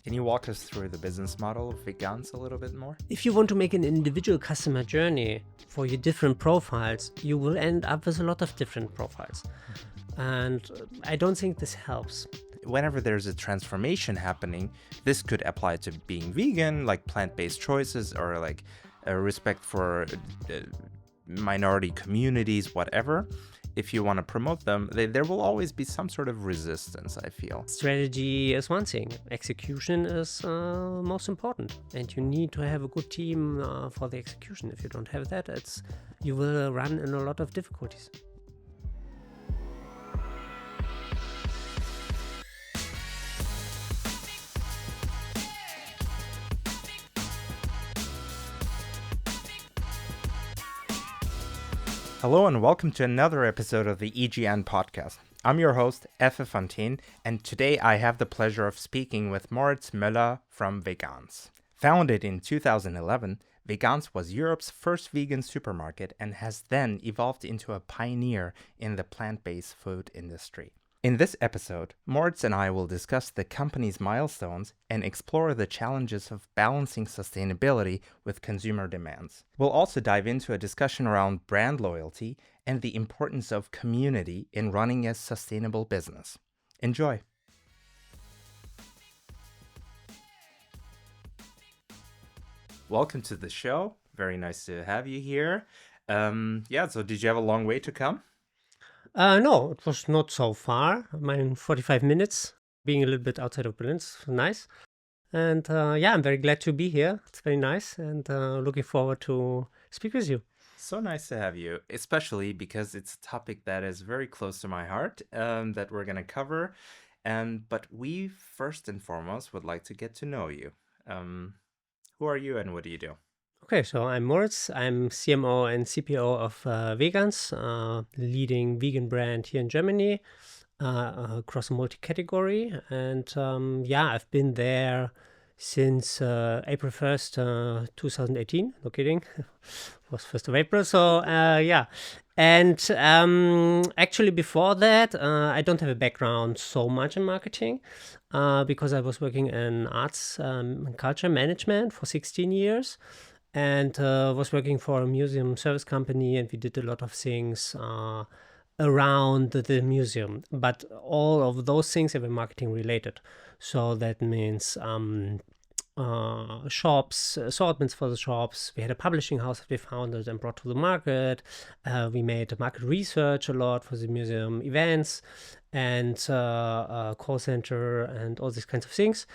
Can you walk us through the business model of Veganz a little bit more? If you want to make an individual customer journey for your different profiles, you will end up with a lot of different profiles. And I don't think this helps. Whenever there's a transformation happening, this could apply to being vegan, like plant-based choices, or like a respect for minority communities, whatever. If you want to promote them, there will always be some sort of resistance, I feel. Strategy is one thing. Execution is most important. And you need to have a good team for the execution. If you don't have that, you will run in a lot of difficulties. Hello and welcome to another episode of the EGN Podcast. I'm your host, Efe von Thenen, and today I have the pleasure of speaking with Moritz Möller from Veganz. Founded in 2011, Veganz was Europe's first vegan supermarket and has then evolved into a pioneer in the plant-based food industry. In this episode, Moritz and I will discuss the company's milestones and explore the challenges of balancing sustainability with consumer demands. We'll also dive into a discussion around brand loyalty and the importance of community in running a sustainable business. Enjoy! Welcome to the show. Very nice to have you here. So did you have a long way to come? No, it was not so far. 45 minutes, being a little bit outside of Berlin is nice. And I'm very glad to be here. It's very nice and looking forward to speak with you. So nice to have you, especially because it's a topic that is very close to my heart that we're going to cover. But we first and foremost would like to get to know you. Who are you and what do you do? Okay, so I'm Moritz. I'm CMO and CPO of Veganz, leading vegan brand here in Germany across a multi-category. And I've been there since April 1st, 2018. No kidding. It was 1st of April. So, And actually before that, I don't have a background so much in marketing because I was working in arts and culture management for 16 years. And was working for a museum service company, and we did a lot of things around the museum. But all of those things were marketing related. So that means shops, assortments for the shops. We had a publishing house that we founded and brought to the market. We made market research a lot for the museum events and call center and all these kinds of things.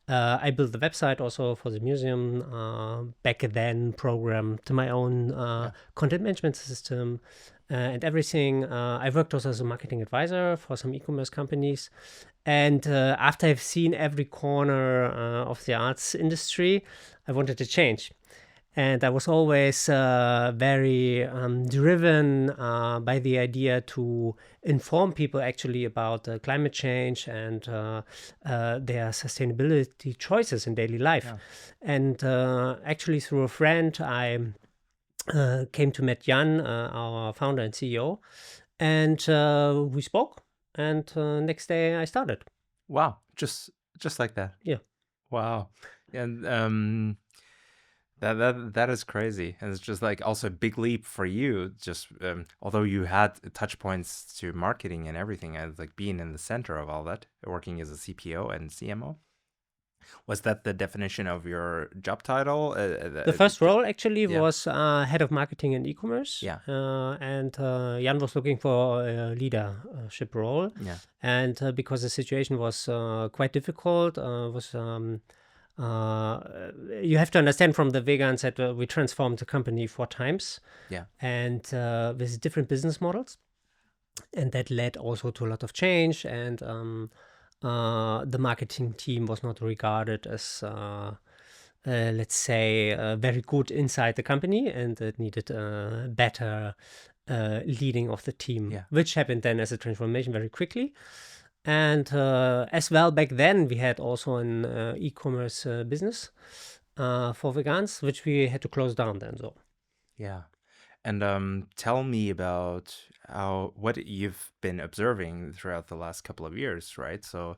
I built the website also for the museum, back then programmed my own content management system and everything. I worked also as a marketing advisor for some e-commerce companies. And after I've seen every corner of the arts industry, I wanted to change. And I was always very driven by the idea to inform people actually about climate change and their sustainability choices in daily life. Yeah. And actually through a friend, I came to meet Jan, our founder and CEO, and we spoke. And next day I started. Wow, just like that. Yeah. Wow, and that is crazy, and it's just like also a big leap for you. Just although you had touch points to marketing and everything, and like being in the center of all that, working as a CPO and CMO. Was that the definition of your job title? The first role actually was head of marketing and e-commerce. Yeah. And Jan was looking for a leadership role. Yeah. And because the situation was quite difficult, you have to understand from the Veganz that we transformed the company 4 times. Yeah. And with different business models. And that led also to a lot of change and the marketing team was not regarded as, let's say, very good inside the company, and it needed better leading of the team, which happened then as a transformation very quickly. And as well, back then, we had also an e-commerce business for Veganz, which we had to close down then. So, yeah. And tell me about what you've been observing throughout the last couple of years, right? So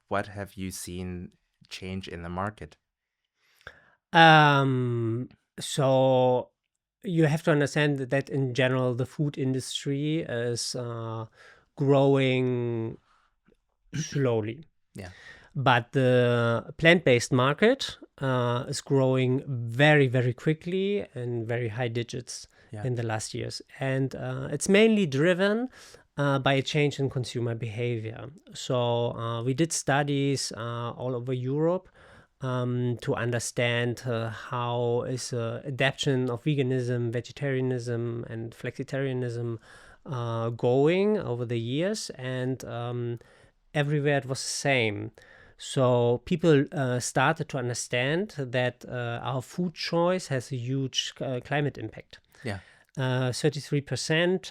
what have you seen change in the market? So you have to understand that in general, the food industry is growing slowly. Yeah. But the plant-based market is growing very, very quickly in very high digits Yeah. in the last years. And it's mainly driven by a change in consumer behavior. So we did studies all over Europe to understand how is adaptation of veganism, vegetarianism, and flexitarianism going over the years. And everywhere it was the same. So people started to understand that our food choice has a huge climate impact. Yeah. 33%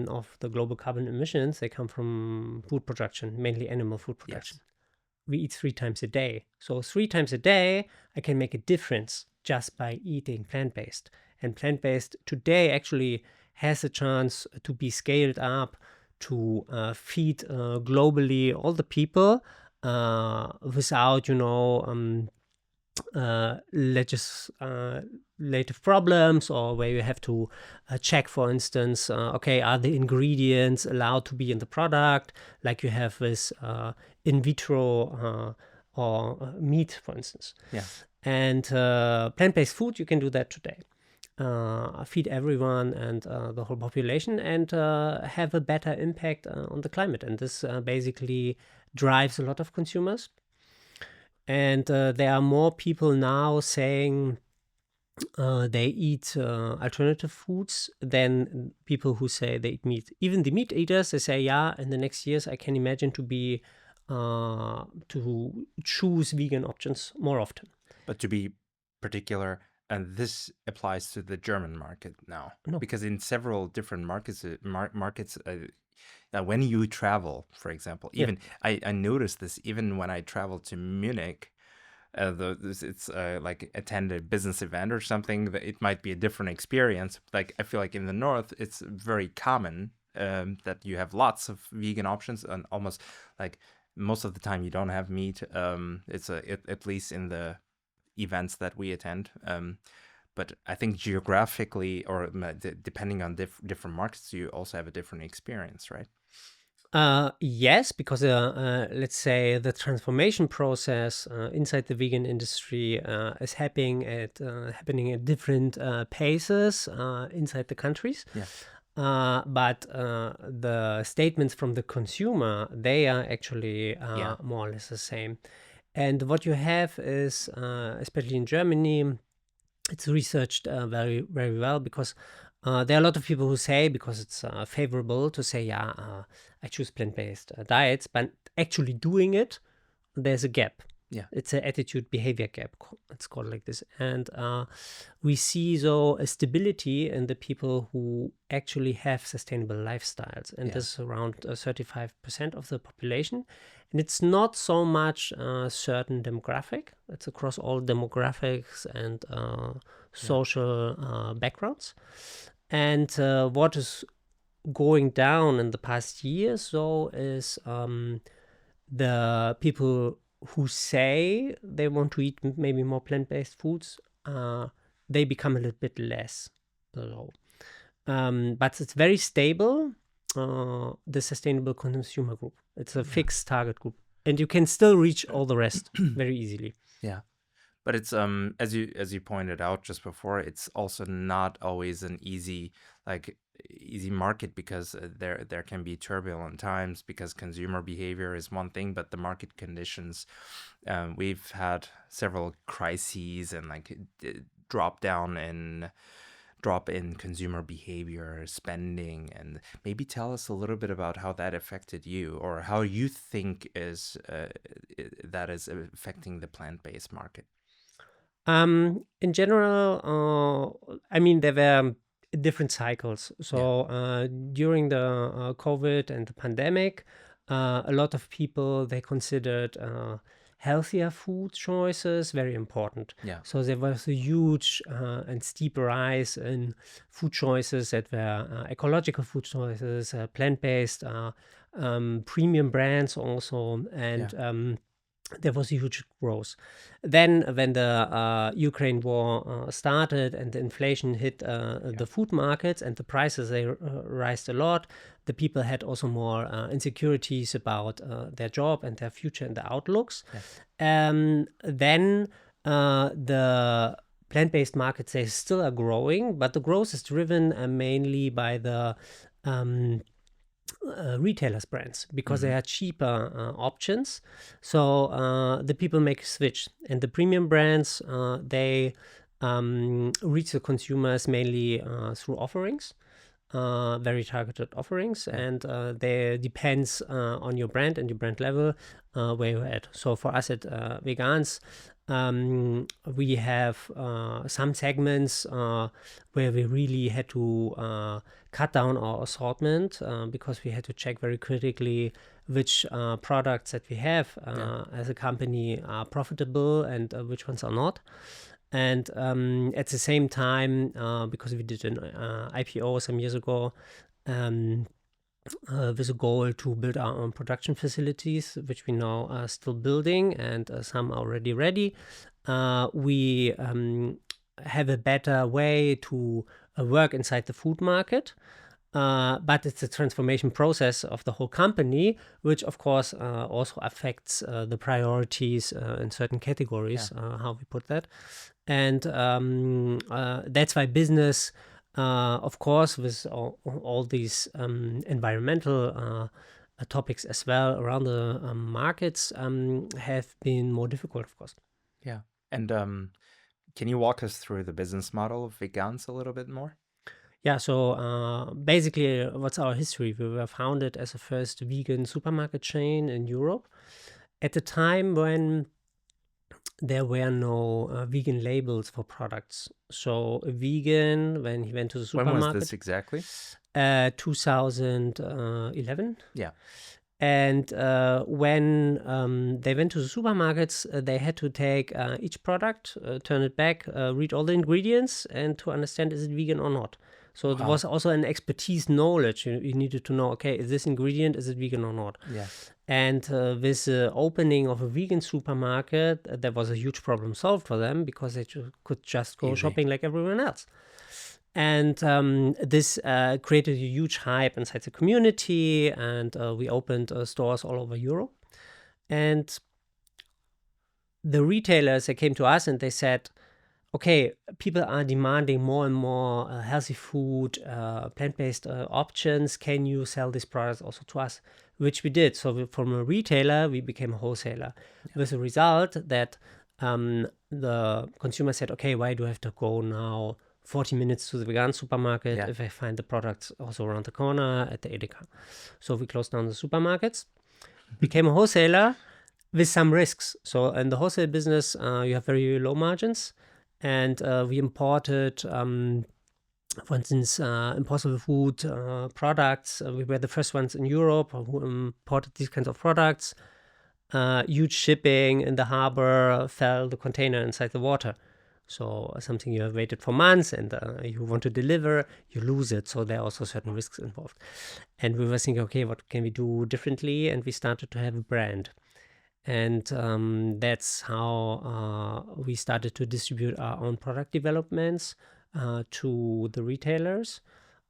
of the global carbon emissions, they come from food production, mainly animal food production. Yes. We eat 3 times a day. So 3 times a day, I can make a difference just by eating plant-based. And plant-based today actually has a chance to be scaled up to feed globally all the people without, legislative problems, or where you have to check, for instance, okay, are the ingredients allowed to be in the product, like you have with in vitro or meat, for instance. Yeah. And plant-based food, you can do that today. Feed everyone and the whole population, and have a better impact on the climate. And this basically drives a lot of consumers. And there are more people now saying they eat alternative foods than people who say they eat meat. Even the meat eaters, they say, yeah, in the next years, I can imagine to choose vegan options more often. But to be particular, and this applies to the German market now, No. because in several different markets, when you travel, for example, even I noticed this even when I traveled to Munich. It's like attend a business event or something, that it might be a different experience. Like I feel like in the north, it's very common that you have lots of vegan options, and almost like most of the time you don't have meat. It's at least in the events that we attend. But I think geographically, or depending on different markets, you also have a different experience, right? Yes, because let's say the transformation process inside the vegan industry is happening at different paces inside the countries. Yeah. But the statements from the consumer, they are actually more or less the same. And what you have is, especially in Germany, it's researched very, very well, because there are a lot of people who say, because it's favorable to say, I choose plant-based diets, but actually doing it, there's a gap. Yeah. It's an attitude behavior gap. It's called like this. And we see, though, a stability in the people who actually have sustainable lifestyles. And this is around 35% of the population. And it's not so much a certain demographic. It's across all demographics and social backgrounds. And what is going down in the past years, though, is the people who say they want to eat maybe more plant-based foods, they become a little bit less low. But it's very stable, the sustainable consumer group. It's a fixed target group. And you can still reach all the rest very easily. Yeah. But it's as you pointed out just before, it's also not always an easy market, because there can be turbulent times, because consumer behavior is one thing, but the market conditions, we've had several crises and drop in consumer behavior, spending, and maybe tell us a little bit about how that affected you, or how you think that is affecting the plant-based market. In general, there were different cycles. So during the COVID and the pandemic, a lot of people, they considered healthier food choices very important. Yeah. So there was a huge and steep rise in food choices that were ecological food choices, plant-based, premium brands also, and there was a huge growth. Then when the Ukraine war started and the inflation hit the food markets and the prices, they rised a lot. The people had also more insecurities about their job and their future and the outlooks. Then the plant-based markets, they still are growing, but the growth is driven mainly by the retailers brands, because they are cheaper options. So the people make a switch, and the premium brands, they reach the consumers mainly through offerings, very targeted offerings, and they depends on your brand and your brand level where you're at. So for us at Veganz, we have some segments where we really had to cut down our assortment because we had to check very critically which products that we have as a company are profitable and which ones are not. And at the same time, because we did an IPO some years ago, with a goal to build our own production facilities, which we now are still building, and some are already ready. We have a better way to work inside the food market, but it's a transformation process of the whole company, which of course also affects the priorities in certain categories, how we put that. And that's why business, of course, with all these environmental topics as well around the markets, have been more difficult, of course. Yeah. And can you walk us through the business model of Veganz a little bit more? Yeah, so basically, what's our history? We were founded as the first vegan supermarket chain in Europe at the time when there were no vegan labels for products. So a vegan, when he went to the supermarket... When was this exactly? 2011. Yeah. And when they went to the supermarkets, they had to take each product, turn it back, read all the ingredients, and to understand is it vegan or not. So it was also an expertise knowledge. You needed to know, okay, is this ingredient, is it vegan or not? Yeah. And with the opening of a vegan supermarket, there was a huge problem solved for them, because they could just go shopping like everyone else. And this created a huge hype inside the community, and we opened stores all over Europe. And the retailers, they came to us and they said, okay, people are demanding more and more healthy food, plant-based options. Can you sell these products also to us? Which we did. So from a retailer, we became a wholesaler. With the result that the consumer said, okay, why do I have to go now 40 minutes to the vegan supermarket if I find the products also around the corner at the Edeka? So we closed down the supermarkets, became a wholesaler with some risks. So in the wholesale business, you have very low margins. And we imported, for instance, Impossible Food products. We were the first ones in Europe who imported these kinds of products. Huge shipping in the harbor, fell the container inside the water. So something you have waited for months and you want to deliver, you lose it. So there are also certain risks involved. And we were thinking, okay, what can we do differently? And we started to have a brand. And that's how we started to distribute our own product developments to the retailers.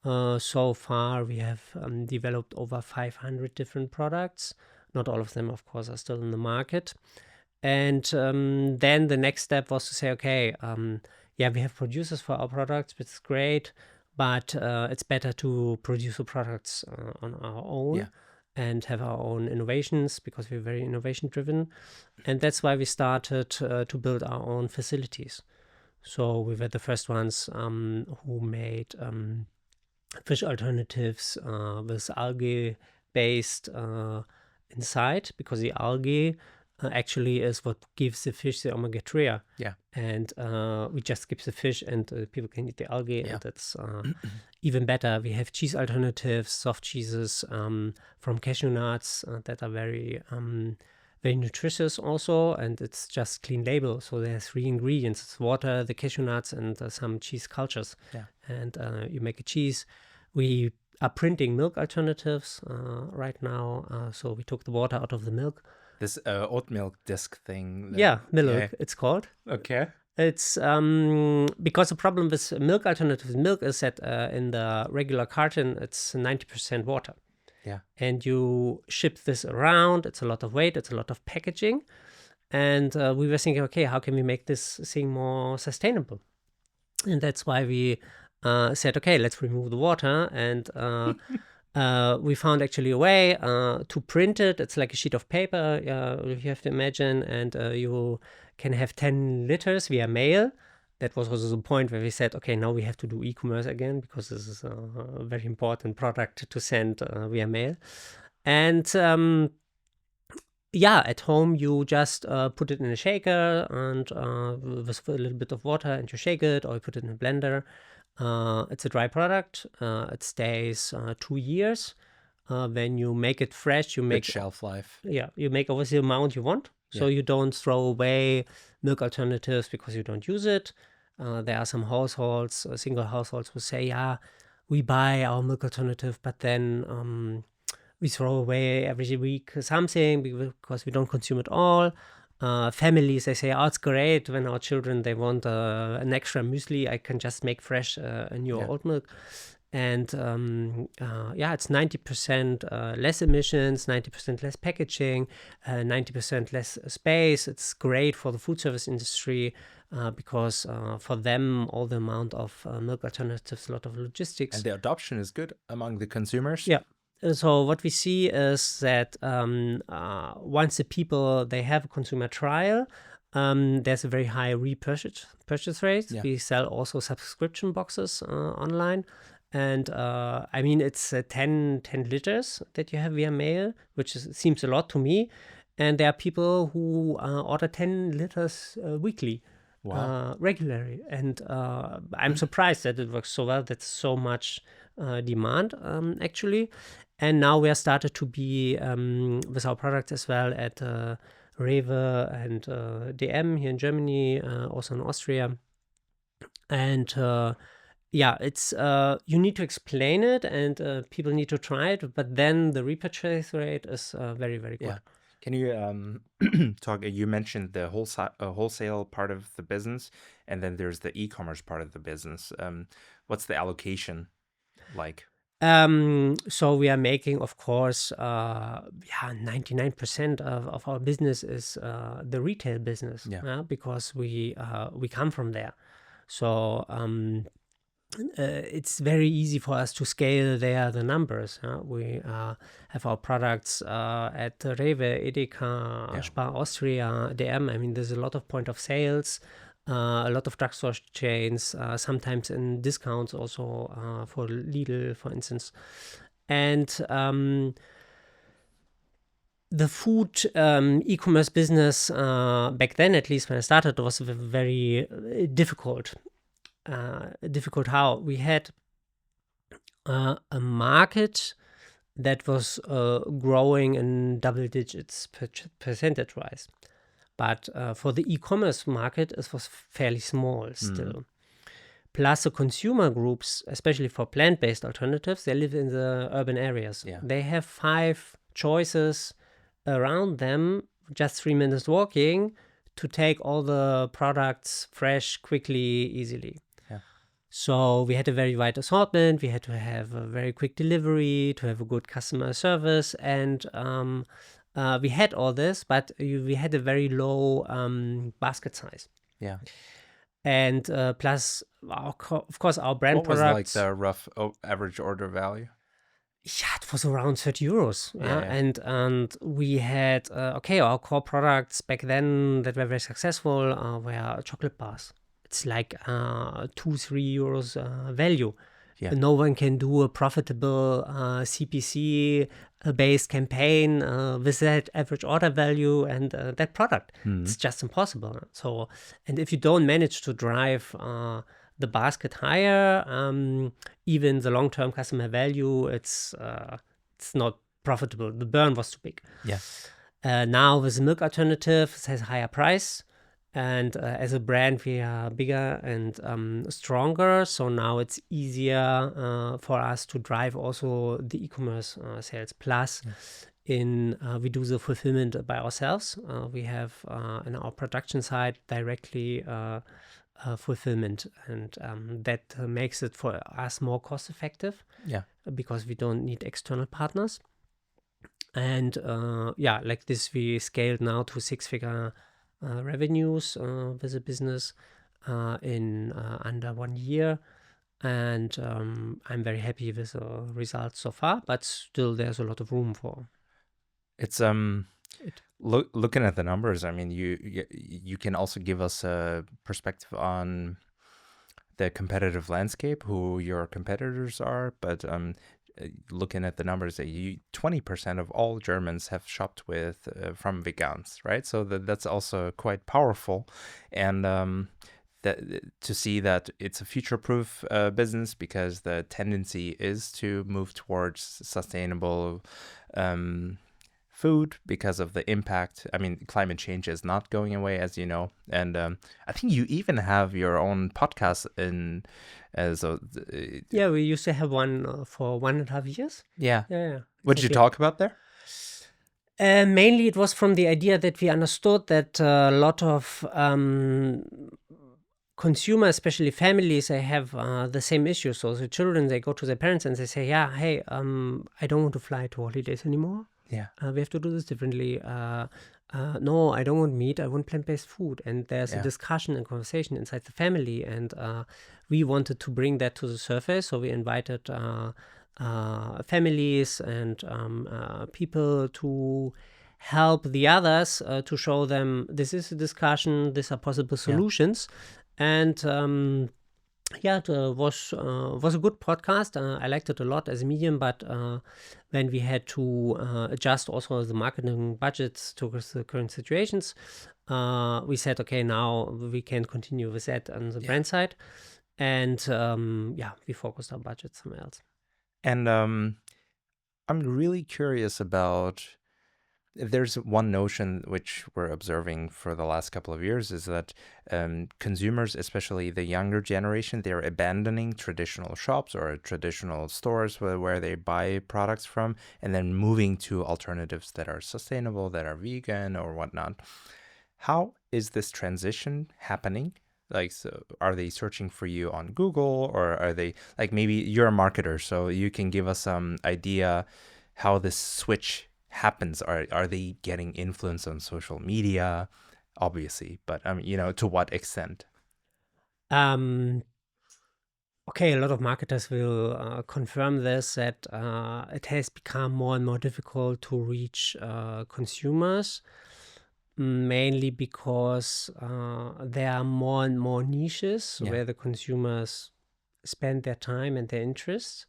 So far, we have developed over 500 different products. Not all of them, of course, are still in the market. And then the next step was to say, okay, we have producers for our products, which is great, but it's better to produce the products on our own. Yeah. And have our own innovations, because we're very innovation driven. And that's why we started to build our own facilities. So we were the first ones who made fish alternatives with algae based inside, because the algae actually is what gives the fish the omega-3. Yeah. And we just skip the fish and people can eat the algae, and that's even better. We have cheese alternatives, soft cheeses from cashew nuts that are very very nutritious also, and it's just clean label. So there's 3 ingredients. It's water, the cashew nuts, and some cheese cultures. Yeah. And you make a cheese. We are printing milk alternatives right now. So we took the water out of the milk. This oat milk disc thing. Milk, it's called. Okay. It's because the problem with milk alternatives milk is that in the regular carton, it's 90% water. Yeah. And you ship this around. It's a lot of weight. It's a lot of packaging. And we were thinking, okay, how can we make this thing more sustainable? And that's why we said, okay, let's remove the water. And we found actually a way to print it. It's like a sheet of paper, you have to imagine. And you can have 10 liters via mail. That was also the point where we said, okay, now we have to do e-commerce again because this is a very important product to send via mail. And at home you just put it in a shaker and with a little bit of water and you shake it, or you put it in a blender. It's a dry product. It stays 2 years. When you make it fresh, you make shelf life. Yeah, you make always the amount you want. So you don't throw away milk alternatives because you don't use it. There are some households, single households who say, we buy our milk alternative, but then we throw away every week something because we don't consume it all. Families, they say, it's great when our children, they want an extra muesli, I can just make fresh a new oat milk. And it's 90% less emissions, 90% less packaging, 90% less space. It's great for the food service industry because for them, all the amount of milk alternatives, a lot of logistics. And the adoption is good among the consumers? Yeah. So what we see is that once the people, they have a consumer trial, there's a very high purchase rate. Yeah. We sell also subscription boxes online. And it's 10 liters that you have via mail, which seems a lot to me. And there are people who order 10 liters weekly, regularly. And I'm surprised that it works so well. That's so much demand, actually. And now we are started to be with our products as well at Rewe and DM here in Germany, also in Austria. And it's you need to explain it and people need to try it, but then the repurchase rate is very, very good. Yeah. Can you talk? You mentioned the wholesale part of the business, and then there's the e-commerce part of the business. What's the allocation like? So we are making, of course, 99% of our business is the retail business, because we come from there. So it's very easy for us to scale there the numbers. We have our products at Rewe, Edeka, Spar Austria, DM. I mean, there's a lot of point of sales, a lot of drugstore chains, sometimes in discounts also for Lidl, for instance. And the food e-commerce business back then, at least when I started, was very difficult. Difficult how? We had a market that was growing in double digits percentage-wise. But for the e-commerce market, it was fairly small still. Plus the consumer groups, especially for plant-based alternatives, they live in the urban areas. Yeah. They have 5 choices around them, just 3 minutes walking, to take all the products fresh, quickly, easily. Yeah. So we had a very wide assortment. We had to have a very quick delivery, to have a good customer service. And we had all this, but we had a very low basket size. Yeah. And plus, of course, our brand products. What was like the rough average order value? Yeah, it was around 30 euros. Yeah. And we had, our core products back then that were very successful were chocolate bars. It's like 2-3 euros value. Yeah. No one can do a profitable CPC-based campaign with that average order value and that product. It's just impossible. So, and if you don't manage to drive the basket higher, even the long-term customer value, it's not profitable. The burn was too big. Yeah. Now with the milk alternative, it has a higher price. And as a brand, we are bigger and stronger. So now it's easier for us to drive also the e-commerce sales. Plus, we do the fulfillment by ourselves. We have in our production side directly fulfillment, and that makes it for us more cost effective. Yeah. Because we don't need external partners. And like this, we scaled now to 6-figure revenues with the business in under 1 year. And I'm very happy with the results so far, but still there's a lot of room for. It's looking at the numbers. I mean, you can also give us a perspective on the competitive landscape, who your competitors are, but looking at the numbers, 20% of all Germans have shopped with from Veganz, right? So that's also quite powerful, and to see that it's a future-proof business, because the tendency is to move towards sustainable food because of the impact. I mean, climate change is not going away, as you know, and I think you even have your own podcast we used to have one for 1.5 years. Yeah. Exactly. What did you talk about there? Mainly it was from the idea that we understood that a lot of consumers, especially families, they have the same issue. So the children, they go to their parents and they say, yeah, hey, I don't want to fly to holidays anymore. Yeah. We have to do this differently. No, I don't want meat. I want plant-based food. And there's a discussion and conversation inside the family. And we wanted to bring that to the surface. So we invited families and people to help the others to show them this is a discussion, these are possible solutions. And it was a good podcast. I liked it a lot as a medium, but when we had to adjust also the marketing budgets to the current situations, we said, okay, now we can continue with that on the brand side. And we focused our budget somewhere else. And I'm really curious about, there's one notion which we're observing for the last couple of years, is that consumers, especially the younger generation, they're abandoning traditional shops or traditional stores where they buy products from, and then moving to alternatives that are sustainable, that are vegan or whatnot. How is this transition happening? Like, so are they searching for you on Google, or are they, like, maybe you're a marketer, so you can give us some idea how this switch happens? Are they getting influence on social media? Obviously, but to what extent? Okay, a lot of marketers will confirm this, that it has become more and more difficult to reach consumers, mainly because there are more and more niches where the consumers spend their time and their interests.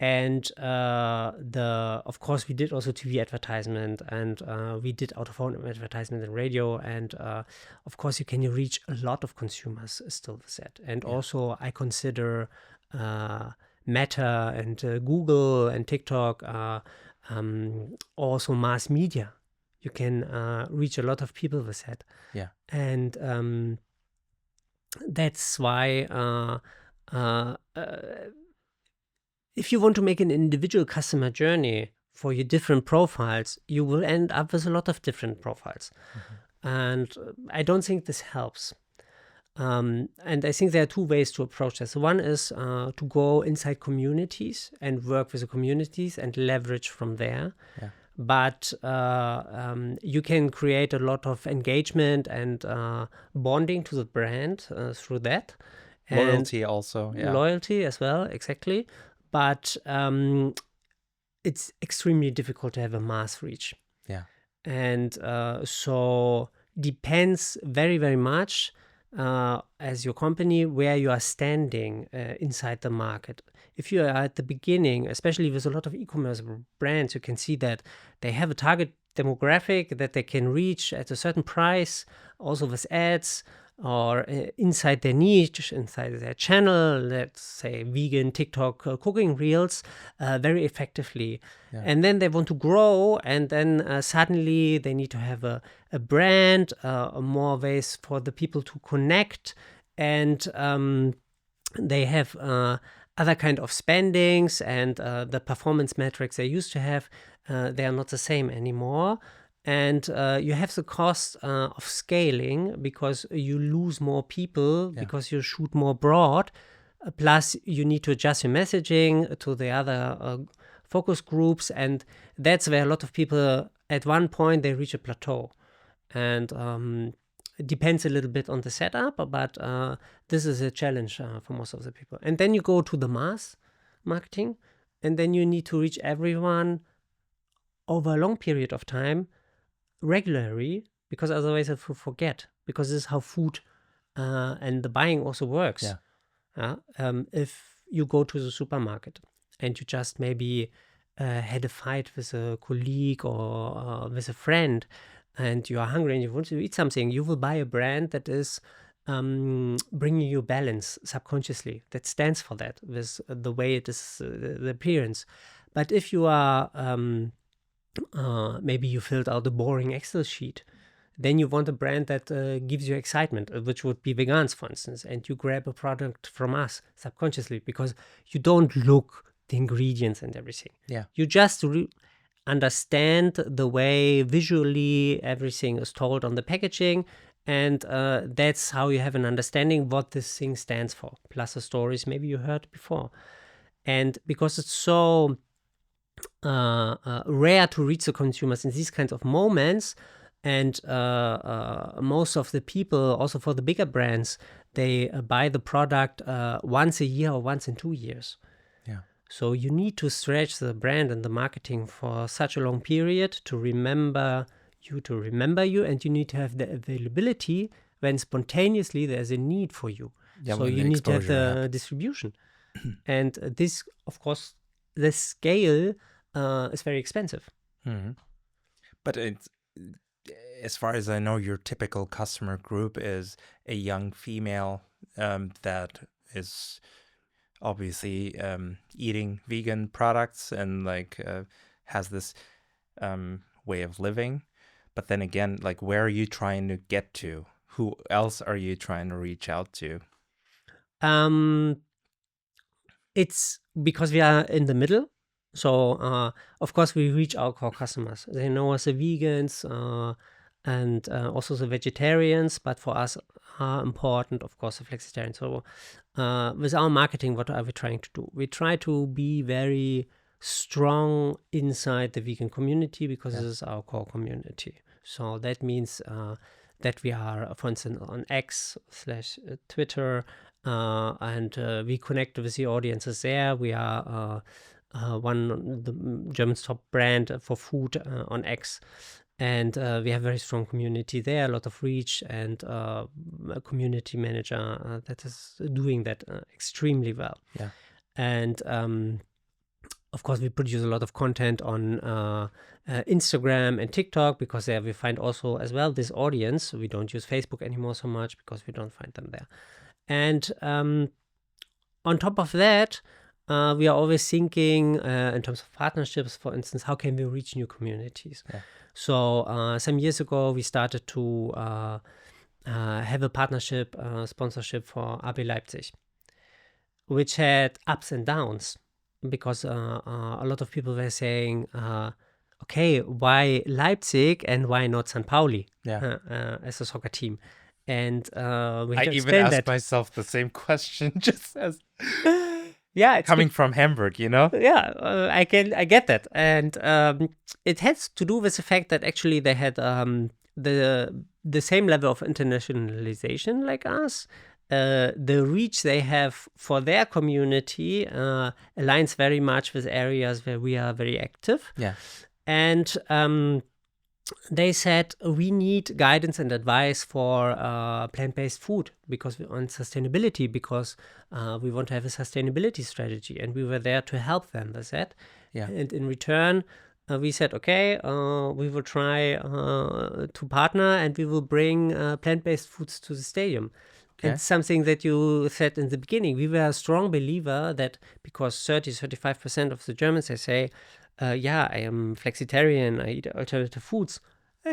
And of course, we did also TV advertisement, and we did out-of-home advertisement and radio. And of course, you can reach a lot of consumers still with that. And also, I consider Meta and Google and TikTok also mass media. You can reach a lot of people with that. Yeah. And that's why if you want to make an individual customer journey for your different profiles, you will end up with a lot of different profiles. Mm-hmm. And I don't think this helps. And I think there are two ways to approach this. One is to go inside communities and work with the communities and leverage from there. Yeah. But you can create a lot of engagement and bonding to the brand through that. Loyalty also. Yeah. Loyalty as well, exactly. But it's extremely difficult to have a mass reach. Yeah. And so depends very, very much as your company where you are standing inside the market. If you are at the beginning, especially with a lot of e-commerce brands, you can see that they have a target demographic that they can reach at a certain price, also with ads. or inside their niche, inside their channel, let's say vegan TikTok cooking reels, very effectively. Yeah. And then they want to grow, and then suddenly they need to have a brand, more ways for the people to connect, and they have other kind of spendings, and the performance metrics they used to have, they are not the same anymore. And you have the cost of scaling because you lose more people, because you shoot more broad. Plus, you need to adjust your messaging to the other focus groups. And that's where a lot of people, at one point, they reach a plateau. And it depends a little bit on the setup, but this is a challenge for most of the people. And then you go to the mass marketing, and then you need to reach everyone over a long period of time, regularly, because otherwise I will forget, because this is how food and the buying also works. If you go to the supermarket and you just maybe had a fight with a colleague or with a friend, and you are hungry and you want to eat something, you will buy a brand that is bringing you balance subconsciously, that stands for that, with the way it is, the appearance. But if you are maybe you filled out a boring Excel sheet, then you want a brand that gives you excitement, which would be Veganz, for instance, and you grab a product from us subconsciously because you don't look the ingredients and everything. You just understand the way visually everything is told on the packaging, and that's how you have an understanding what this thing stands for, plus the stories maybe you heard before. And because it's so rare to reach the consumers in these kinds of moments, and most of the people, also for the bigger brands, they buy the product once a year or once in 2 years. So you need to stretch the brand and the marketing for such a long period to remember you, and you need to have the availability when spontaneously there's a need for you. So you need to have the distribution. And this, of course, the scale is very expensive. But it's, as far as I know, your typical customer group is a young female that is obviously eating vegan products and has this way of living. But then again, where are you trying to get to? Who else are you trying to reach out to? It's because we are in the middle. So, of course, we reach our core customers. They know us, the vegans and also the vegetarians, but for us are important, of course, the flexitarians. So, with our marketing, what are we trying to do? We try to be very strong inside the vegan community because this is our core community. So that means that we are, for instance, on X/Twitter, and we connect with the audiences there. We are the German's top brand for food on X, and we have a very strong community there, a lot of reach, and a community manager that is doing that extremely well. And of course, we produce a lot of content on Instagram and TikTok, because there we find also as well this audience. We don't use Facebook anymore so much because we don't find them there. And on top of that, we are always thinking in terms of partnerships, for instance, how can we reach new communities? So some years ago, we started to have a partnership, sponsorship for AB Leipzig, which had ups and downs, because a lot of people were saying, okay, why Leipzig and why not St. Pauli as a soccer team? And we had to even asked myself the same question, just as it's coming from Hamburg, you know? I get that. And it has to do with the fact that actually they had the same level of internationalization like us. The reach they have for their community aligns very much with areas where we are very active. And they said we need guidance and advice for plant-based food on sustainability, because we want to have a sustainability strategy, and we were there to help them with that. And in return, we said, okay, we will try to partner and we will bring plant-based foods to the stadium. Okay. And something that you said in the beginning, we were a strong believer that because 35% of the Germans, they say, I am flexitarian, I eat alternative foods.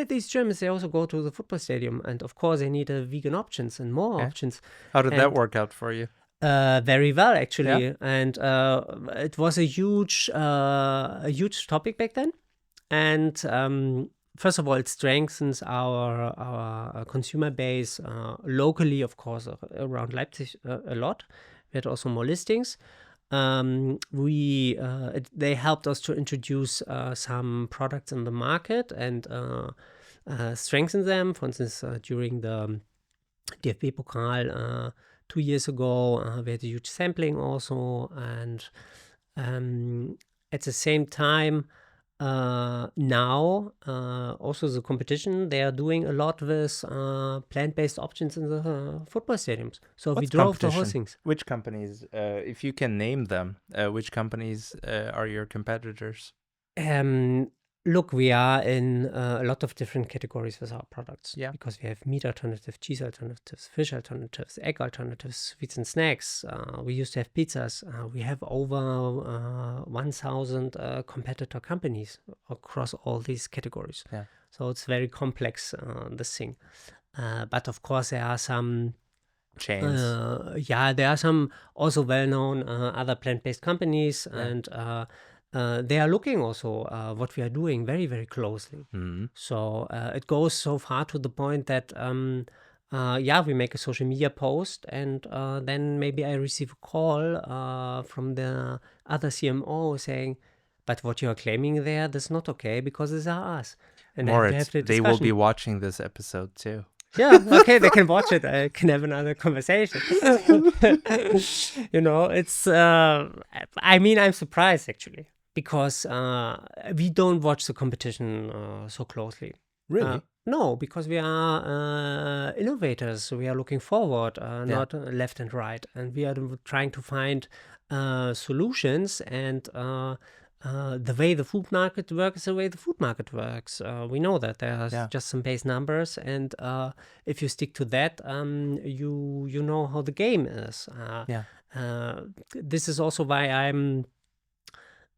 These Germans, they also go to the football stadium. And of course, they need vegan options and more options. How did that work out for you? Very well, actually. Yeah. And it was a huge topic back then. And first of all, it strengthens our consumer base locally, of course, around Leipzig a lot. We had also more listings. They helped us to introduce some products in the market and strengthen them. For instance, during the DFB Pokal 2 years ago, we had a huge sampling also, and at the same time, now also the competition, they are doing a lot with plant-based options in the football stadiums. So we drove the whole things. Which companies, if you can name them, which companies are your competitors? Look, we are in a lot of different categories with our products. Yeah. Because we have meat alternatives, cheese alternatives, fish alternatives, egg alternatives, sweets and snacks. We used to have pizzas. We have over 1,000 competitor companies across all these categories. Yeah. So it's very complex, this thing. But of course, there are some chains. There are some also well-known other plant-based companies, and they are looking also what we are doing very, very closely. Mm-hmm. So it goes so far to the point that, we make a social media post and then maybe I receive a call from the other CMO saying, but what you are claiming there, that's not okay because these are us. And Moritz, they will be watching this episode too. Yeah, okay, they can watch it. I can have another conversation. It's, I'm surprised actually. Because we don't watch the competition so closely. Really? No, because we are innovators. We are looking forward, not left and right. And we are trying to find solutions. And the way the food market works is the way the food market works. We know that there are just some base numbers. And if you stick to that, you know how the game is. This is also why I'm...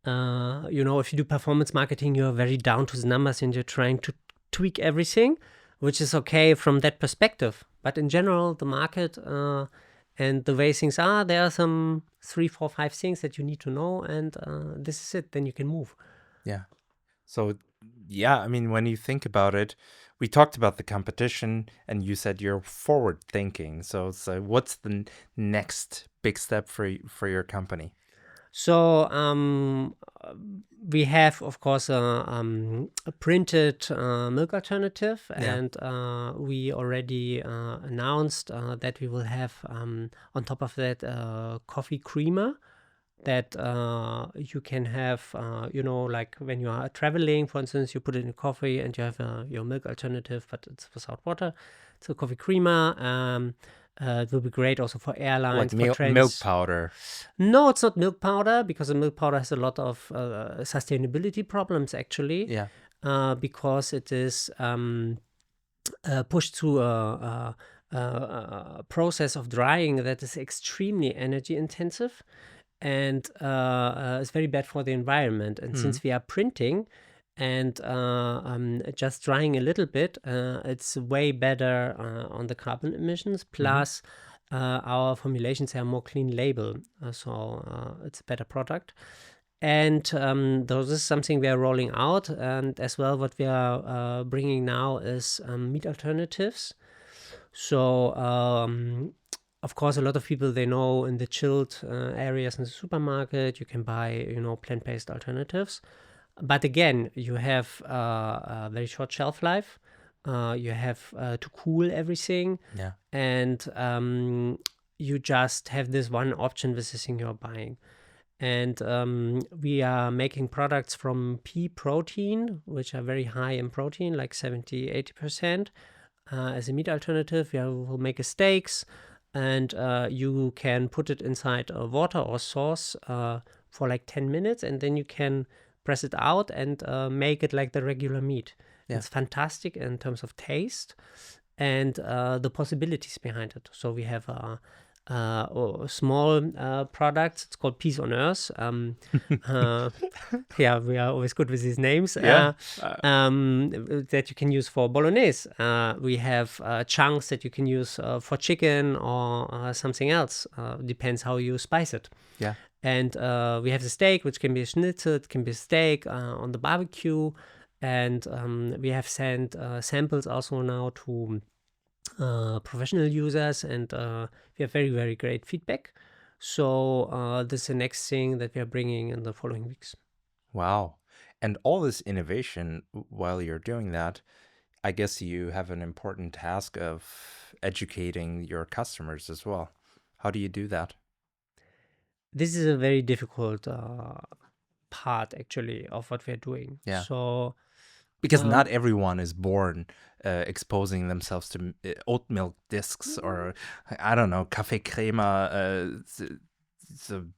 if you do performance marketing, you're very down to the numbers and you're trying to tweak everything, which is okay from that perspective. But in general, the market and the way things are, there are some 3, 4, 5 things that you need to know, and this is it. Then you can move. Yeah. So, when you think about it, we talked about the competition and you said you're forward thinking. So what's the next big step for your company? So we have, of course, a printed milk alternative, and we already announced that we will have on top of that coffee creamer that you can have, like when you are traveling, for instance, you put it in coffee and you have your milk alternative, but it's without water. It's a coffee creamer. It will be great also for airlines. Like milk powder? No, it's not milk powder, because the milk powder has a lot of sustainability problems, actually. Yeah. Because it is pushed through a process of drying that is extremely energy intensive and it's very bad for the environment. And since we are printing and just drying a little bit, it's way better on the carbon emissions. Plus, our formulations are more clean label, so it's a better product. And this is something we are rolling out. And as well, what we are bringing now is meat alternatives. So, of course, a lot of people, they know in the chilled areas in the supermarket, you can buy, plant-based alternatives. But again, you have a very short shelf life. You have to cool everything. Yeah. And you just have this one option with the thing you're buying. And we are making products from pea protein, which are very high in protein, like 70-80%. As a meat alternative, we will make steaks, and you can put it inside water or sauce for like 10 minutes, and then you can press it out and make it like the regular meat. Yeah. It's fantastic in terms of taste and the possibilities behind it. So we have a small product. It's called Peace on Earth. Yeah, we are always good with these names. Yeah. That you can use for bolognese. We have chunks that you can use for chicken or something else. Depends how you spice it. Yeah. And we have the steak, which can be a schnitzel, it can be a steak on the barbecue. And we have sent samples also now to professional users, and we have very, very great feedback. So this is the next thing that we are bringing in the following weeks. Wow. And all this innovation, while you're doing that, I guess you have an important task of educating your customers as well. How do you do that? This is a very difficult part, actually, of what we're doing. Yeah. So because not everyone is born exposing themselves to oat milk discs or, I don't know, cafe crema, the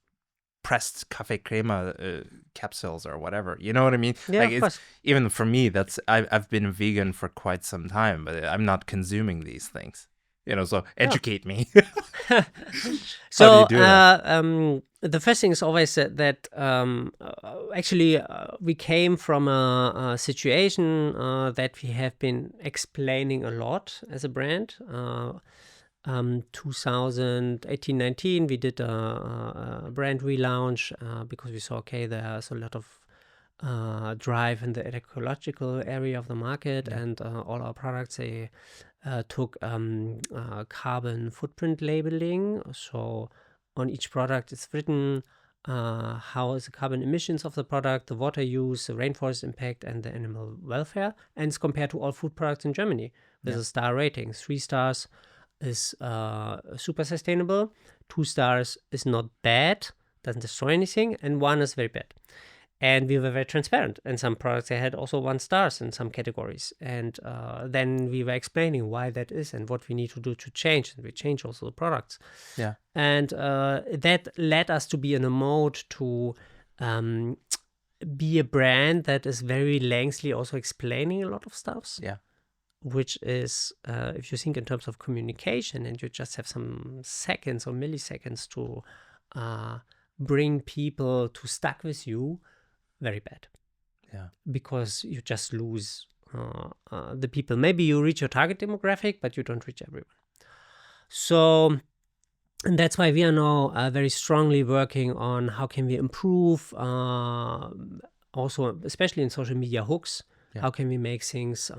pressed cafe crema capsules or whatever. You know what I mean? Yeah, like of course. Even for me, I've been vegan for quite some time, but I'm not consuming these things. So educate me. So How do you do that? The first thing is always that actually we came from a situation that we have been explaining a lot as a brand. 2018-19, we did a brand relaunch because we saw, okay, there's a lot of drive in the ecological area of the market, and all our products, they took carbon footprint labeling. So on each product it's written how is the carbon emissions of the product, the water use, the rainforest impact, and the animal welfare, and it's compared to all food products in Germany with a star rating. 3 stars is super sustainable, 2 stars is not bad, doesn't destroy anything, and 1 is very bad. And we were very transparent. And some products, they had also 1 stars in some categories. And then we were explaining why that is and what we need to do to change. And we changed also the products. Yeah. And that led us to be in a mode to be a brand that is very lengthily also explaining a lot of stuff. Yeah. Which is, if you think in terms of communication and you just have some seconds or milliseconds to bring people to stuck with you, very bad. Yeah. Because you just lose the people. Maybe you reach your target demographic, but you don't reach everyone. So, and that's why we are now very strongly working on how can we improve, also, especially in social media hooks, how can we make things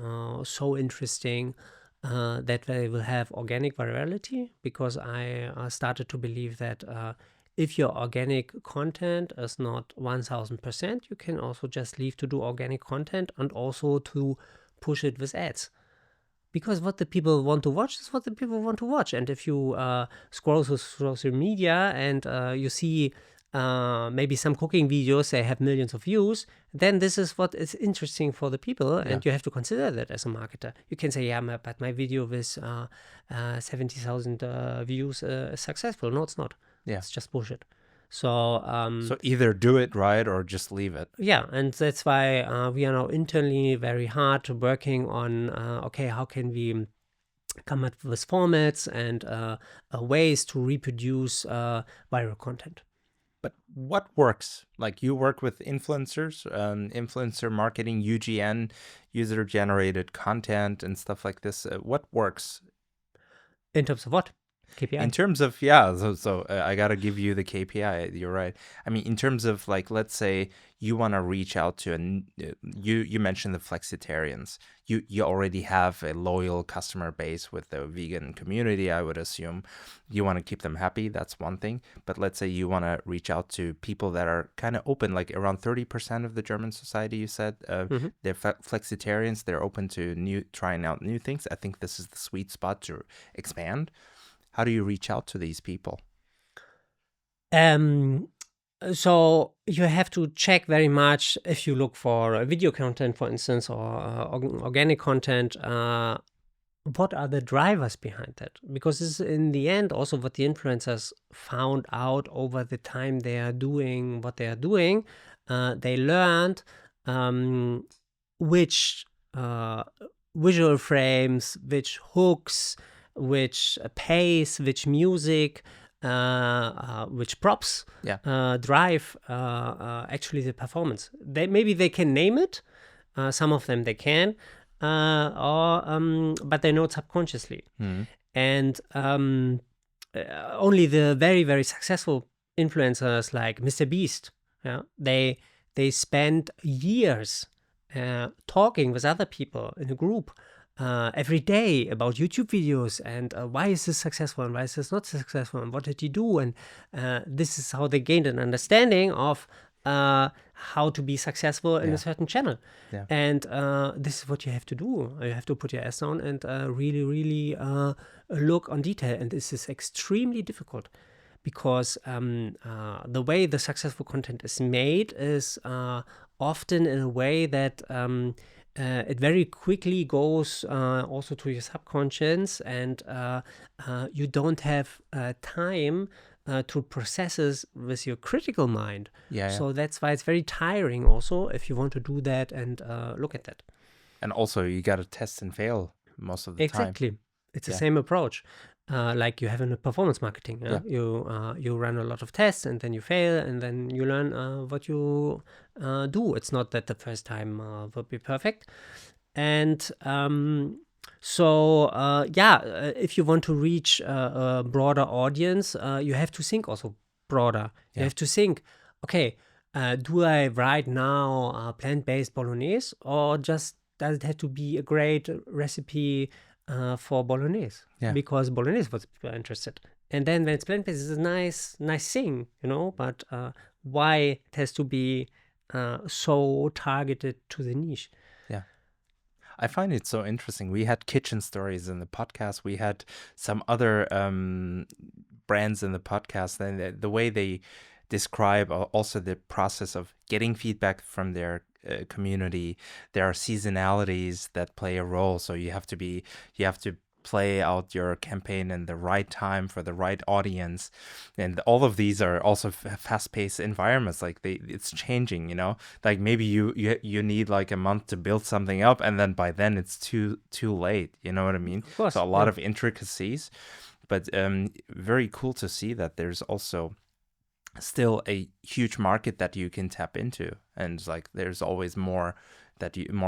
so interesting that they will have organic virality? Because I started to believe that if your organic content is not 1000%, you can also just leave to do organic content and also to push it with ads. Because what the people want to watch is what the people want to watch. And if you scroll through social media and you see maybe some cooking videos, they have millions of views, then this is what is interesting for the people, and you have to consider that as a marketer. You can say, but my video with 70,000 views is successful. No, it's not. Yeah. It's just bullshit. So so either do it right or just leave it. Yeah, and that's why we are now internally very hard working on, okay, how can we come up with formats and ways to reproduce viral content. But what works? Like, you work with influencers, influencer marketing, UGN, user-generated content and stuff like this. What works? In terms of what? KPI? In terms of, so I got to give you the KPI. You're right. I mean, in terms of, like, let's say you want to reach out to, you mentioned the flexitarians. You already have a loyal customer base with the vegan community, I would assume. You want to keep them happy. That's one thing. But let's say you want to reach out to people that are kind of open, like around 30% of the German society, you said. They're flexitarians. They're open to trying out new things. I think this is the sweet spot to expand. How do you reach out to these people? So you have to check very much if you look for video content, for instance, or organic content. What are the drivers behind that? Because this is in the end also what the influencers found out over the time they are doing what they are doing. they learned which visual frames, which hooks, which pace, which music, which props drive actually the performance. Maybe they can name it. Some of them they can, but they know it subconsciously. And only the very, very successful influencers like Mr. Beast, they spend years talking with other people in a group every day about YouTube videos and why is this successful and why is this not successful and what did he do, and this is how they gained an understanding of how to be successful in a certain channel. And this is what you have to do. You have to put your ass down and really, really look on detail. And this is extremely difficult because the way the successful content is made is often in a way that it very quickly goes also to your subconscious, and you don't have time to process it with your critical mind. So that's why it's very tiring also if you want to do that and look at that. And also you got to test and fail most of the time. Exactly. It's the same approach. Like you have in a performance marketing. You run a lot of tests and then you fail and then you learn what you do. It's not that the first time will be perfect. And if you want to reach a broader audience, you have to think also broader. You have to think, okay, do I write now plant-based bolognese, or just does it have to be a great recipe for bolognese? Because bolognese was people are interested. And then when it's plant-based, it's a nice thing, but why it has to be so targeted to the niche? I find it so interesting. We had kitchen stories in the podcast. We had some other brands in the podcast, and the way they describe also the process of getting feedback from their community. There are seasonalities that play a role. So you have to play out your campaign in the right time for the right audience, and all of these are also fast-paced environments. Like it's changing, like maybe you need like a month to build something up, and then by then it's too late, you know what I mean? Of course, so a lot of intricacies, but very cool to see that there's also still a huge market that you can tap into, and like there's always more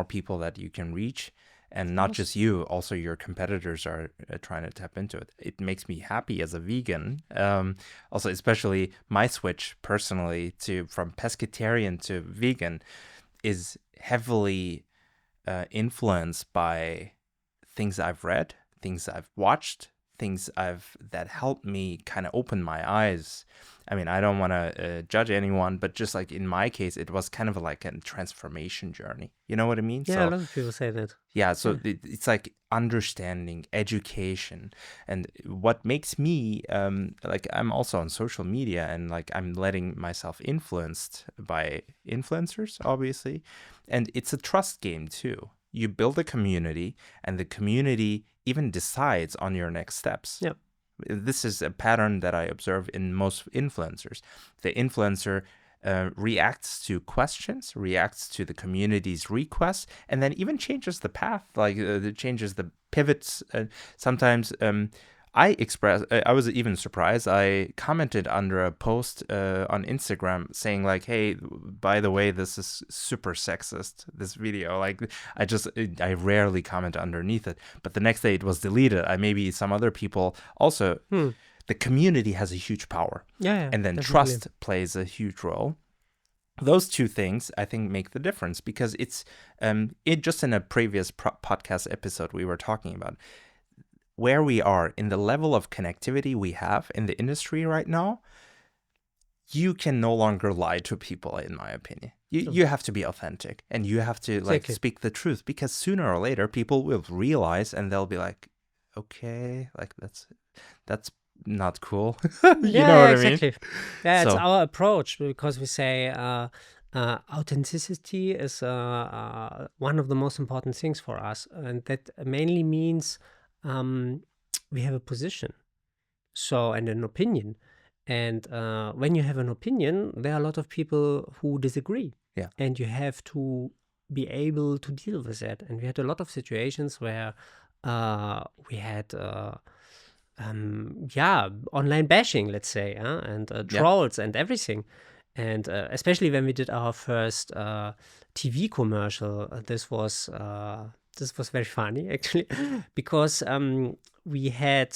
people that you can reach. And not just you, also your competitors are trying to tap into it. It makes me happy as a vegan. Also, especially my switch personally from pescatarian to vegan is heavily influenced by things I've read, things I've watched, things that helped me kind of open my eyes. I mean, I don't want to judge anyone, but just like in my case, it was kind of like a transformation journey. You know what I mean? Yeah, a lot of people say that. Yeah, so it's like understanding, education. And what makes me, like I'm also on social media, and like I'm letting myself influenced by influencers, obviously. And it's a trust game too. You build a community, and the community even decides on your next steps. Yeah. This is a pattern that I observe in most influencers. The influencer reacts to questions, reacts to the community's requests, and then even changes the path, like changes the pivots. Sometimes I was even surprised. I commented under a post on Instagram saying like, hey, by the way, this is super sexist, this video. Like I rarely comment underneath it, but the next day it was deleted. Maybe some other people also, the community has a huge power. Yeah, and then definitely. Trust plays a huge role. Those two things, I think, make the difference, because it's just in a previous podcast episode we were talking about where we are in the level of connectivity we have in the industry right now. You can no longer lie to people, in my opinion. You have to be authentic, and you have to speak the truth, because sooner or later people will realize, and they'll be like, okay, like that's not cool. You know what I mean? Yeah, it's our approach, because we say authenticity is one of the most important things for us, and that mainly means we have a position, and an opinion, And when you have an opinion, there are a lot of people who disagree. Yeah. And you have to be able to deal with that. And we had a lot of situations where we had online bashing, let's say, and trolls and everything. And especially when we did our first TV commercial, this was very funny actually, because we had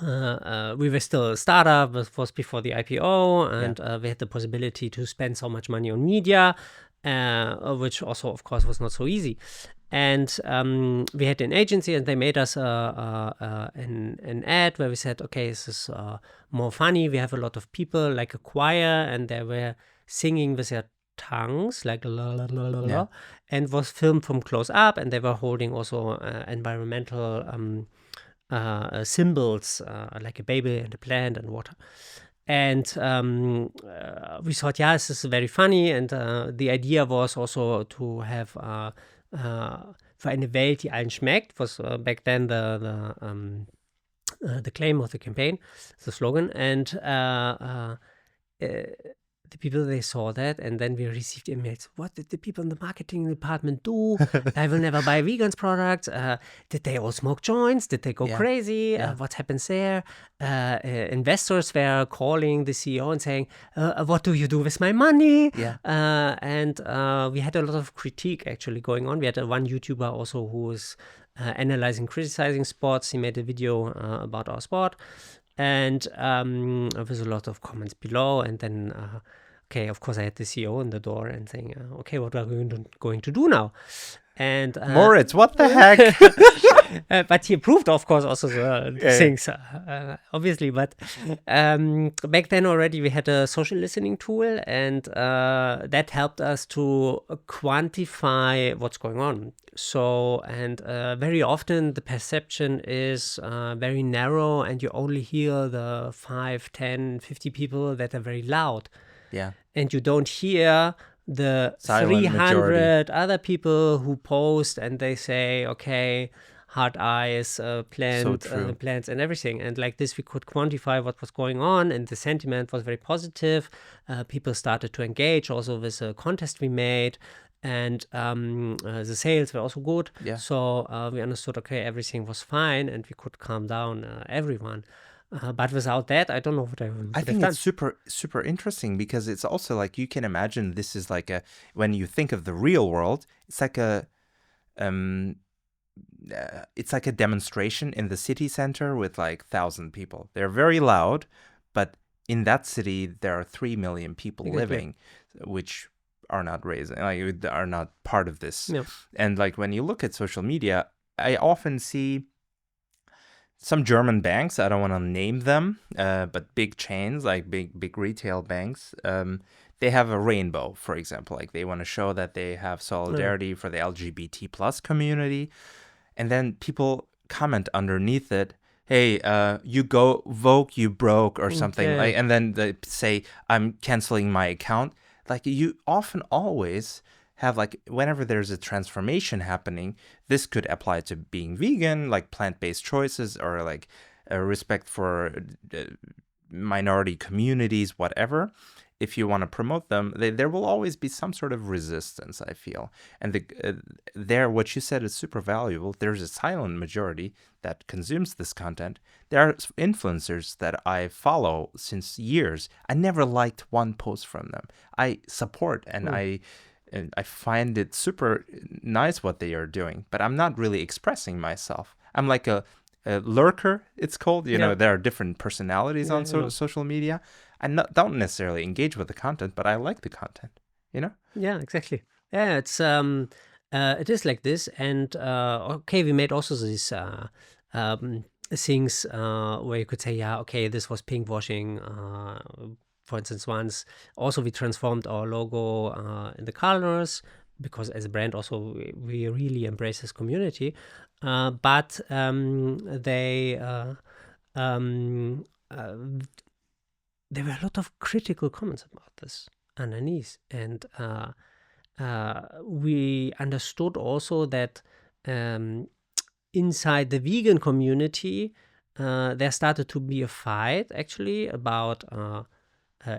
we were still a startup. It was before the IPO, and we had the possibility to spend so much money on media, which also, of course, was not so easy. And we had an agency, and they made us an ad where we said, okay, this is more funny. We have a lot of people, like a choir, and they were singing with their tongues, like la la la la la, and was filmed from close up, and they were holding also environmental symbols, like a baby and a plant and water. And we thought, this is very funny. And the idea was also to have für eine Welt, die allen schmeckt, was back then the claim of the campaign, the slogan. And the people, they saw that, and then we received emails. What did the people in the marketing department do? I will never buy Veganz products. Did they all smoke joints? Did they go crazy? What happens there? Investors were calling the CEO and saying, what do you do with my money? And we had a lot of critique actually going on. We had one YouTuber also who was analyzing, criticizing sports. He made a video about our sport. And there was a lot of comments below. And then, of course, I had the CEO in the door and saying, okay, what are we going to do now? And Moritz, what the heck? But he approved, of course, also the things, obviously. But back then already we had a social listening tool, and that helped us to quantify what's going on. So, and very often the perception is very narrow, and you only hear the 5, 10, 50 people that are very loud. And you don't hear the silent 300 majority. Other people who post and they say, okay, hard eyes, plants and everything. And like this, we could quantify what was going on, and the sentiment was very positive. People started to engage also with the contest we made, and the sales were also good. So we understood, okay, everything was fine, and we could calm down everyone. But without that, I don't know what I would I think have it's super interesting, because it's also like, you can imagine this is like when you think of the real world, it's like a demonstration in the city center with like 1,000 people. They're very loud, but in that city there are 3 million people living, which are not are not part of this. And like when you look at social media, I often see some German banks, I don't want to name them, but big chains, like big retail banks, they have a rainbow, for example. Like they want to show that they have solidarity for the LGBT plus community. And then people comment underneath it, hey, you go woke, you broke, or something. And then they say, I'm canceling my account. Like you often always have, like, whenever there's a transformation happening, this could apply to being vegan, like plant-based choices, or like a respect for minority communities, whatever. If you want to promote them, there will always be some sort of resistance, I feel. And what you said is super valuable. There's a silent majority that consumes this content. There are influencers that I follow since years. I never liked one post from them. I support and I find it super nice what they are doing, but I'm not really expressing myself. I'm like a lurker, it's called. You know, there are different personalities on social media. I don't necessarily engage with the content, but I like the content, you know? Yeah, exactly. Yeah, it's it is like this. And we made also these things where you could say, this was pink washing. For instance, once also we transformed our logo in the colors, because as a brand also we really embrace this community. But there were a lot of critical comments about this underneath. And we understood also that inside the vegan community, there started to be a fight actually about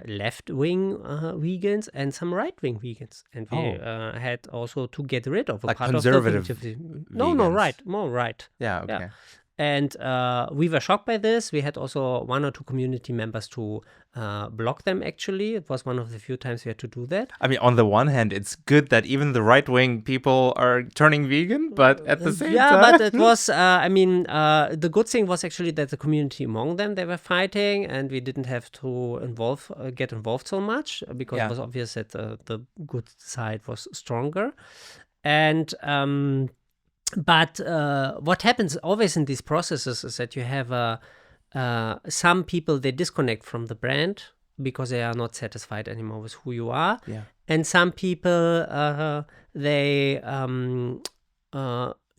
left-wing vegans and some right-wing vegans, and we had also to get rid of a like part conservative of the vegans. more right. Yeah, okay. And we were shocked by this. We had also 1 or 2 community members to block them, actually. It was one of the few times we had to do that. I mean, on the one hand, it's good that even the right-wing people are turning vegan, but at the same time... but it was, the good thing was actually that the community among them, they were fighting, and we didn't have to get involved so much, because it was obvious that the good side was stronger. And... But what happens always in these processes is that you have some people, they disconnect from the brand because they are not satisfied anymore with who you are. Yeah. And some people, they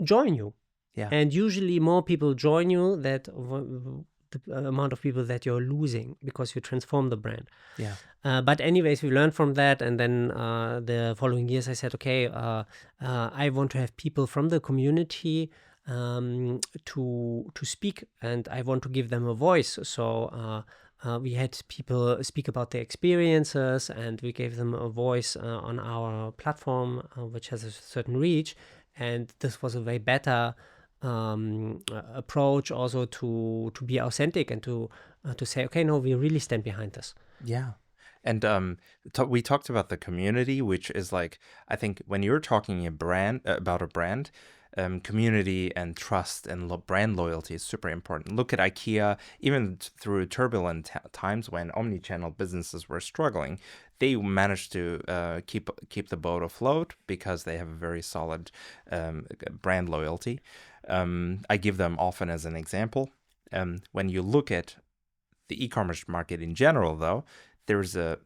join you. Yeah. And usually more people join you than the amount of people that you're losing because you transform the brand. Yeah. But anyways, we learned from that, and then the following years I said, okay, I want to have people from the community to speak, and I want to give them a voice. So we had people speak about their experiences, and we gave them a voice on our platform, which has a certain reach, and this was a way better approach also to be authentic and to say, okay, no, we really stand behind this. Yeah. And we talked about the community, which is like, I think when you're talking about a brand, community and trust and brand loyalty is super important. Look at IKEA, even through turbulent times when omnichannel businesses were struggling, they managed to keep the boat afloat because they have a very solid brand loyalty. I give them often as an example. When you look at the e-commerce market in general, though, there's a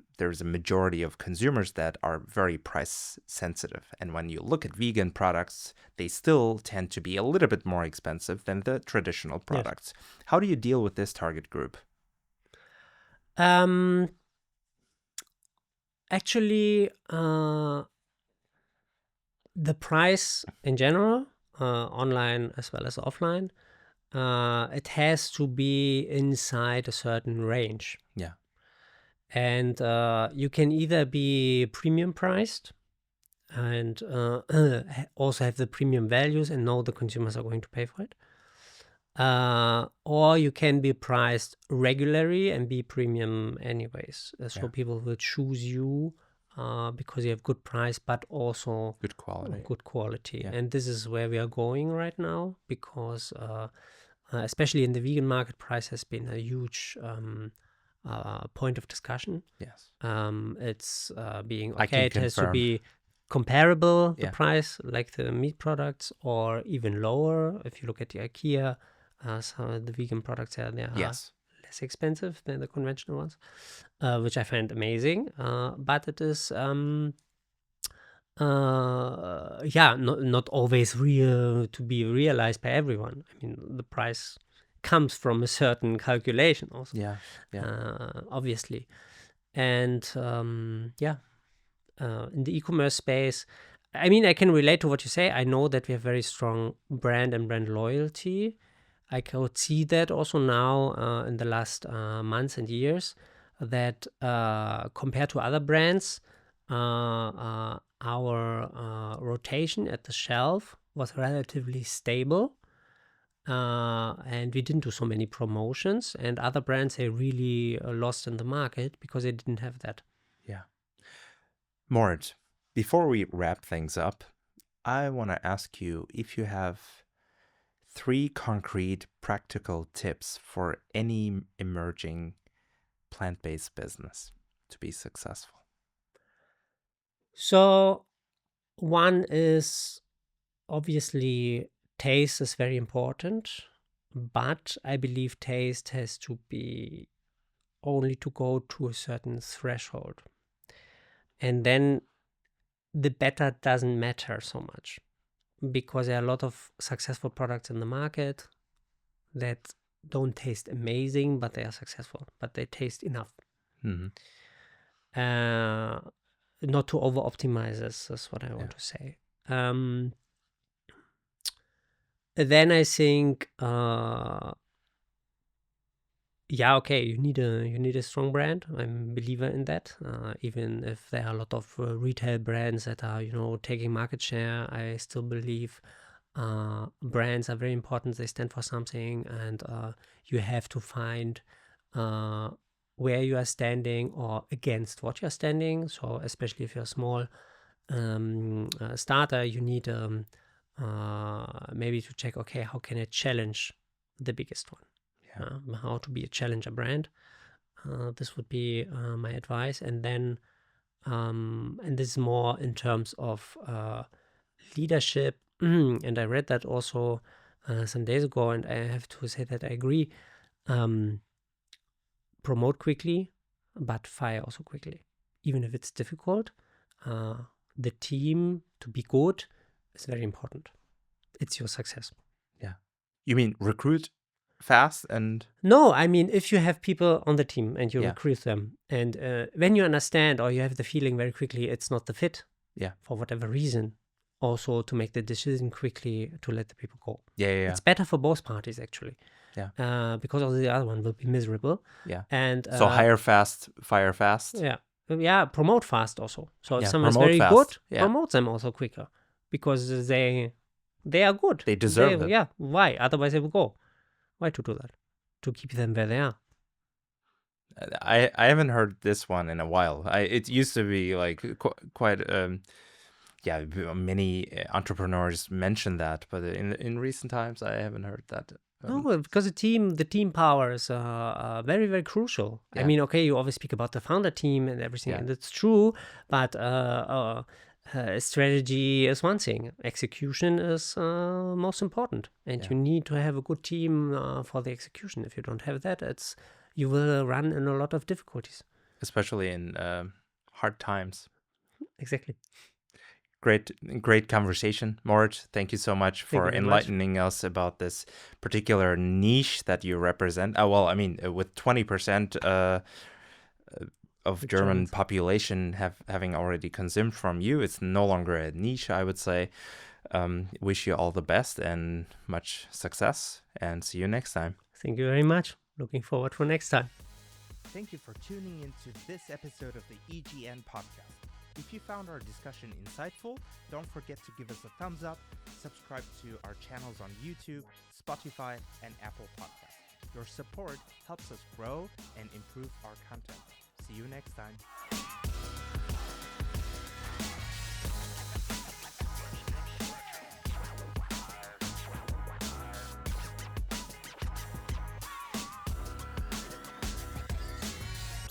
majority of consumers that are very price sensitive. And when you look at vegan products, they still tend to be a little bit more expensive than the traditional products. Yes. How do you deal with this target group? Actually, the price in general, online as well as offline, it has to be inside a certain range. Yeah. And you can either be premium priced and also have the premium values and know the consumers are going to pay for it. Or you can be priced regularly and be premium anyways. So people will choose you because you have good price, but also good quality. Yeah. And this is where we are going right now, because especially in the vegan market, price has been a huge point of discussion. Yes. It's being okay. It has to be comparable, the price, like the meat products, or even lower. If you look at the IKEA, some of the vegan products they are less expensive than the conventional ones, which I find amazing. But it is not always real to be realized by everyone. I mean, the price comes from a certain calculation also. Obviously. And in the e-commerce space, I mean, I can relate to what you say. I know that we have very strong brand and brand loyalty. I could see that also now in the last months and years, that compared to other brands, our rotation at the shelf was relatively stable. And we didn't do so many promotions, and other brands, they really lost in the market because they didn't have that. Yeah. Moritz, before we wrap things up, I want to ask you if you have 3 concrete practical tips for any emerging plant-based business to be successful. So one is obviously taste is very important, but I believe taste has to be only to go to a certain threshold. And then the better doesn't matter so much, because there are a lot of successful products in the market that don't taste amazing, but they are successful, but they taste enough. Mm-hmm. Not to over-optimize this is what I want to say. Then I think Yeah, okay, you need a strong brand. I'm a believer in that. Even if there are a lot of retail brands that are, taking market share, I still believe brands are very important. They stand for something, and you have to find where you are standing or against what you're standing. So especially if you're a small starter, you need maybe to check, okay, how can I challenge the biggest one? How to be a challenger brand. This would be my advice. And then, and this is more in terms of leadership. And I read that also some days ago, and I have to say that I agree. Promote quickly, but fire also quickly. Even if it's difficult, the team to be good is very important. It's your success. Yeah. You mean recruit fast and... No, I mean, if you have people on the team and you Yeah. recruit them, and when you understand or you have the feeling very quickly it's not the fit, for whatever reason, also to make the decision quickly to let the people go. Yeah. It's better for both parties, actually. Yeah. Because of the other one will be miserable. Yeah. And so hire fast, fire fast. Yeah, promote fast also. So if someone's promote very fast. good, promote them also quicker, because they are good. They deserve it. Yeah, why? Otherwise they will go. Why to do that? To keep them where they are. I haven't heard this one in a while. It used to be like quite many entrepreneurs mention that, but in recent times I haven't heard that. No, because the team power is very, very crucial. I mean, okay, you always speak about the founder team and everything, and it's true, but strategy is one thing. Execution is most important, and you need to have a good team for the execution. If you don't have that, you will run in a lot of difficulties. Especially in hard times. Exactly. Great conversation, Moritz. Thank you so much for enlightening us about this particular niche that you represent. With 20% of German population having already consumed from you, it's no longer a niche, I would say. Wish you all the best and much success, and see you next time. Thank you very much. Looking forward for next time. Thank you for tuning into this episode of the EGN Podcast. If you found our discussion insightful, don't forget to give us a thumbs up, subscribe to our channels on YouTube, Spotify, and Apple Podcasts. Your support helps us grow and improve our content. See you next time.